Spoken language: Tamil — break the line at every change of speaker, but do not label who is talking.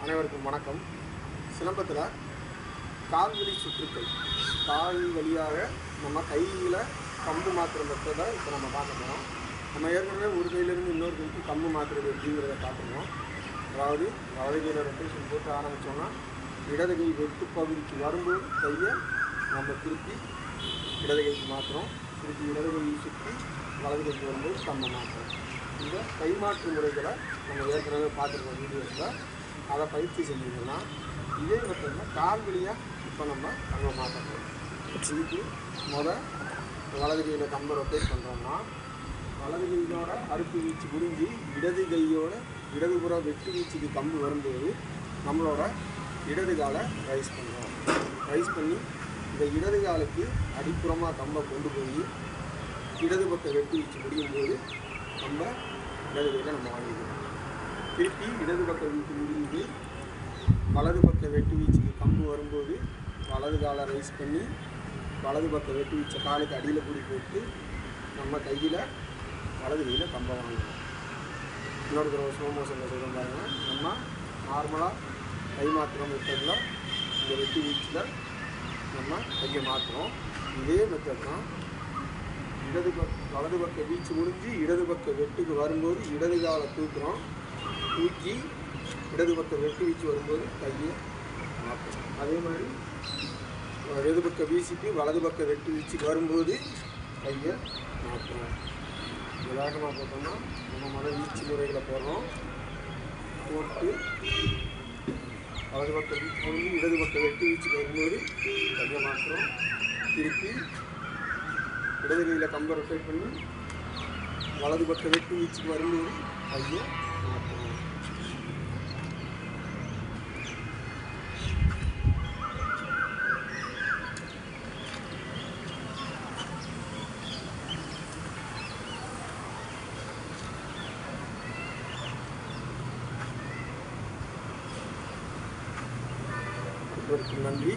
அனைவருக்கும் வணக்கம். சிலம்பத்தில் கால்வழி சுற்றுக்கள், கால் வழியாக நம்ம கையில் கம்பு மாற்றுற மெத்தடை இப்போ நம்ம பார்க்க போகிறோம். நம்ம ஏற்கனவே ஒரு கையிலேருந்து இன்னொரு கைக்கு கம்பு மாற்றுறது எப்படிங்கிறத பார்த்துருவோம். அதாவது வலது கையில் ரொட்டேஷன் போட்டு ஆரம்பித்தோம்னா இடது கை வெட்டு பகுதிக்கு வரும்போது கையை நம்ம திருப்பி இடது கைக்கு மாற்றுறோம். திருப்பி இடது கையை சுற்றி வலது கைக்கு வரும்போது கம்பை மாற்றுறோம். இந்த கை மாற்று முறைகளை நம்ம ஏற்கனவே பார்த்துருக்கோம் வீடியோஸில். அதை பயிற்சி செஞ்சீங்கன்னா இதே மெத்தடில் கால் வழியாக இப்போ நம்ம கம்பை மாற்றணும். இதுக்கு வலது கையில் கம்பை ரொட்டேட் பண்ணுறோம்னா வலது கையோட அறுப்பு வீச்சு முடிஞ்சு இடது கையோட இடதுபுற வெட்டு வீச்சுக்கு கம்பு வரும்போது நம்மளோட இடது காலை ரைஸ் பண்ணுறோம். ரைஸ் பண்ணி இந்த இடது காலுக்கு அடிப்புறமாக கம்பை கொண்டு போய் இடது பக்கம் வெட்டு வீச்சு முடியும் போது நம்ம இடது கையில் நம்ம வாங்கிக்கிறோம். திருப்பி இடது பக்கம் வீச்சு முடிஞ்சு வலது பக்க வெட்டு வீச்சுக்கு கம்பு வரும்போது வலது காலை ரைஸ் பண்ணி வலது பக்க வெட்டு வீச்சை காலுக்கு அடியில் கூடி போட்டு நம்ம கையில் வலது கையில் கம்பை வாங்கணும். இன்னொரு தடவை ஸ்லோ மோஷனில் சொல்ல பாருங்கள். நம்ம நார்மலாக கை மாற்றுற மெத்தடில் இந்த வெட்டு வீச்சில் நம்ம கையை மாற்றுறோம். இதே மெத்தட் தான் வலது பக்க வீச்சு முடிஞ்சு இடது பக்க வெட்டுக்கு வரும்போது இடது காலை தூக்குறோம். தூக்கி இடது பக்க வெட்டு வீச்சு வரும்போது கையை மாற்றுறோம். அதே மாதிரி இடது பக்க வீச்சுக்கு வலது பக்க வெட்டு வீச்சுக்கு வரும்போது கையை மாற்றுறோம். உதாரணமாக போட்டோம்னா நம்ம முதல் வீச்சு முறைகளை போடுறோம். போட்டு வலது பக்க வீச்சு முடிஞ்சு இடது பக்க வெட்டு வீச்சுக்கு வரும்போது கையை மாற்றுறோம். திருப்பி இடது கையில் கம்பை ரொட்டேட் பண்ணி வலது பக்க வெட்டு வீச்சுக்கு வரும்போது கையை மாற்றுறோம். நன்றி.